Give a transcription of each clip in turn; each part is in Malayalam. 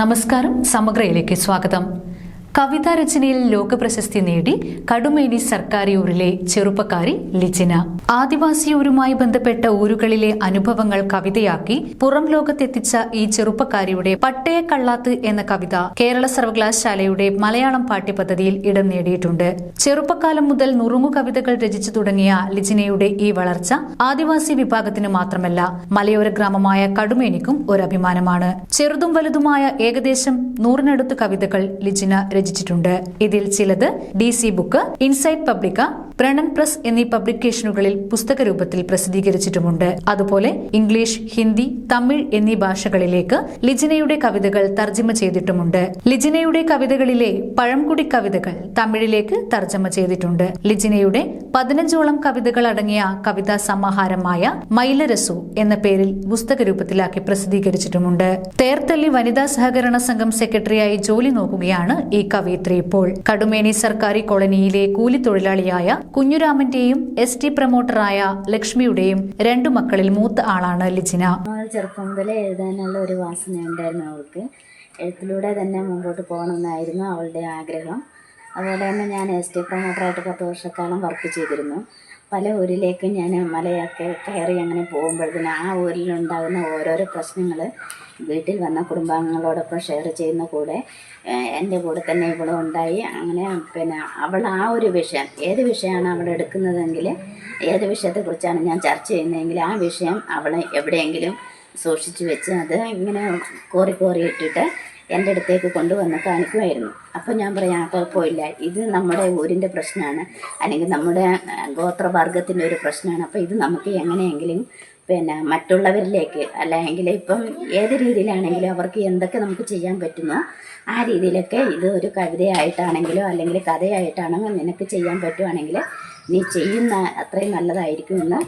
നമസ്കാരം, സമഗ്രയിലേക്ക് സ്വാഗതം. കവിതാ രചനയിൽ ലോകപ്രശസ്തി നേടി കടുമേനി സർക്കാരിയൂരിലെ ചെറുപ്പക്കാരി ലിജിന. ആദിവാസിയൂരുമായി ബന്ധപ്പെട്ട ഊരുകളിലെ അനുഭവങ്ങൾ കവിതയാക്കി പുറം ലോകത്തെത്തിച്ച ഈ ചെറുപ്പക്കാരിയുടെ പട്ടയക്കള്ളാത്ത് എന്ന കവിത കേരള സർവകലാശാലയുടെ മലയാളം പാഠ്യപദ്ധതിയിൽ ഇടം നേടിയിട്ടുണ്ട്. ചെറുപ്പകാലം മുതൽ നുറുങ്ങു കവിതകൾ രചിച്ചു തുടങ്ങിയ ലിജിനയുടെ ഈ വളർച്ച ആദിവാസി വിഭാഗത്തിന് മാത്രമല്ല, മലയോര ഗ്രാമമായ കടുമേനിക്കും ഒരഭിമാനമാണ്. ചെറുതും വലുതുമായ ഏകദേശം 100-നടുത്ത് കവിതകൾ ലിജിന രചിച്ചിട്ടുണ്ട്. ഇതിൽ ചിലത് DC ബുക്ക്, ഇൻസൈറ്റ് പബ്ലിക്ക, പ്രണൻ പ്രസ് എന്നീ പബ്ലിക്കേഷനുകളിൽ പുസ്തക രൂപത്തിൽ പ്രസിദ്ധീകരിച്ചിട്ടുമുണ്ട്. അതുപോലെ ഇംഗ്ലീഷ്, ഹിന്ദി, തമിഴ് എന്നീ ഭാഷകളിലേക്ക് ലിജിനയുടെ കവിതകൾ തർജ്ജമ ചെയ്തിട്ടുമുണ്ട്. ലിജിനയുടെ കവിതകളിലെ പഴംകുടി കവിതകൾ തമിഴിലേക്ക് തർജ്ജമ ചെയ്തിട്ടുണ്ട്. ലിജിനയുടെ 15ഓളം കവിതകൾ അടങ്ങിയ കവിതാ സമാഹാരമായ മൈലരസു എന്ന പേരിൽ പുസ്തക രൂപത്തിലാക്കി പ്രസിദ്ധീകരിച്ചിട്ടുമുണ്ട്. തേർത്തല്ലി വനിതാ സഹകരണ സംഘം സെക്രട്ടറിയായി ജോലി നോക്കുകയാണ് ഈ കവയിത്രി ഇപ്പോൾ. കടുമേനി സർക്കാരി കോളനിയിലെ കൂലിത്തൊഴിലാളിയായ കുഞ്ഞുരാമന്റെയും ST പ്രൊമോട്ടറായ ലക്ഷ്മിയുടെയും 2 മക്കളിൽ മൂത്ത ആളാണ് ലിജിന. ചെറുപ്പം മുതലേ എഴുതാനുള്ള ഒരു വാസന ഉണ്ടായിരുന്നു അവൾക്ക്. എഴുത്തിലൂടെ തന്നെ മുമ്പോട്ട് പോകണമെന്നായിരുന്നു അവളുടെ ആഗ്രഹം. അതുപോലെ തന്നെ ഞാൻ ST പ്രൊമോട്ടറായിട്ട് 10 വർഷക്കാലം വർക്ക് ചെയ്തിരുന്നു. പല ഊരിലേക്കും ഞാൻ മലയൊക്കെ കയറി അങ്ങനെ പോകുമ്പോഴത്തേന് ആ ഊരിലുണ്ടാകുന്ന ഓരോരോ പ്രശ്നങ്ങൾ വീട്ടിൽ വന്ന കുടുംബാംഗങ്ങളോടൊപ്പം ഷെയർ ചെയ്യുന്ന കൂടെ എൻ്റെ കൂടെ തന്നെ ഇവളും ഉണ്ടായി. അങ്ങനെ അവൾ ആ ഒരു വിഷയം, ഏത് വിഷയമാണ് അവൾ എടുക്കുന്നതെങ്കിൽ, ഏത് വിഷയത്തെക്കുറിച്ചാണ് ഞാൻ ചർച്ച ചെയ്യുന്നതെങ്കിൽ ആ വിഷയം അവൾ എവിടെയെങ്കിലും സൂക്ഷിച്ചു വെച്ച് അത് ഇങ്ങനെ കോറി ഇട്ടിട്ട് എൻ്റെ അടുത്തേക്ക് കൊണ്ടുവന്ന് കാണിക്കുമായിരുന്നു. അപ്പോൾ ഞാൻ പറയാം, കുഴപ്പമില്ല, ഇത് നമ്മുടെ ഊരിൻ്റെ പ്രശ്നമാണ്, അല്ലെങ്കിൽ നമ്മുടെ ഗോത്രവർഗത്തിൻ്റെ ഒരു പ്രശ്നമാണ്. അപ്പോൾ ഇത് നമുക്ക് എങ്ങനെയെങ്കിലും മറ്റുള്ളവരിലേക്ക്, അല്ലെങ്കിൽ ഇപ്പം ഏത് രീതിയിലാണെങ്കിലും അവർക്ക് എന്തൊക്കെ നമുക്ക് ചെയ്യാൻ പറ്റുമോ ആ രീതിയിലൊക്കെ ഇത് ഒരു കവിതയായിട്ടാണെങ്കിലോ അല്ലെങ്കിൽ കഥയായിട്ടാണോ നിനക്ക് ചെയ്യാൻ പറ്റുവാണെങ്കിൽ നീ ചെയ്യുന്ന അത്രയും നല്ലതായിരിക്കുമെന്ന്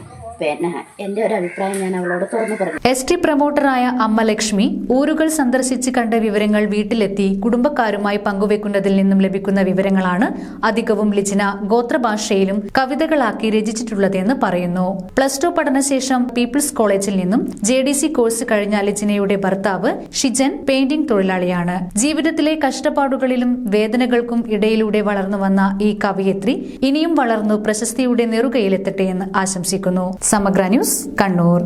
എൻ്റെ ഒരു അഭിപ്രായം ഞാൻ അവളോട് തുറന്നു പറഞ്ഞു. ST പ്രൊമോട്ടറായ അമ്മ ലക്ഷ്മി ഊരുകൾ സന്ദർശിച്ച് കണ്ട വിവരങ്ങൾ വീട്ടിലെത്തി കുടുംബക്കാരുമായി പങ്കുവെക്കുന്നതിൽ നിന്നും ലഭിക്കുന്ന വിവരങ്ങളാണ് അധികവും ലിജിന ഗോത്രഭാഷയിലും കവിതകളാക്കി രചിച്ചിട്ടുള്ളതെന്ന് പറയുന്നു. +2 പഠനശേഷം പീപ്പിൾസ് കോളേജിൽ നിന്നും JDC കോഴ്സ് കഴിഞ്ഞ ലിജിനയുടെ ഭർത്താവ് ഷിജൻ പെയിന്റിംഗ് തൊഴിലാളിയാണ്. ജീവിതത്തിലെ കഷ്ടപ്പാടുകളിലും വേദനകൾക്കും ഇടയിലൂടെ വളർന്നു വന്ന ഈ കവയിത്രി ഇനിയും വളർന്നു പ്രശസ്തിയുടെ നെറുകയിലെത്തട്ടെ എന്ന് ആശംസിക്കുന്നു. സമഗ്ര ന്യൂസ്, കണ്ണൂർ.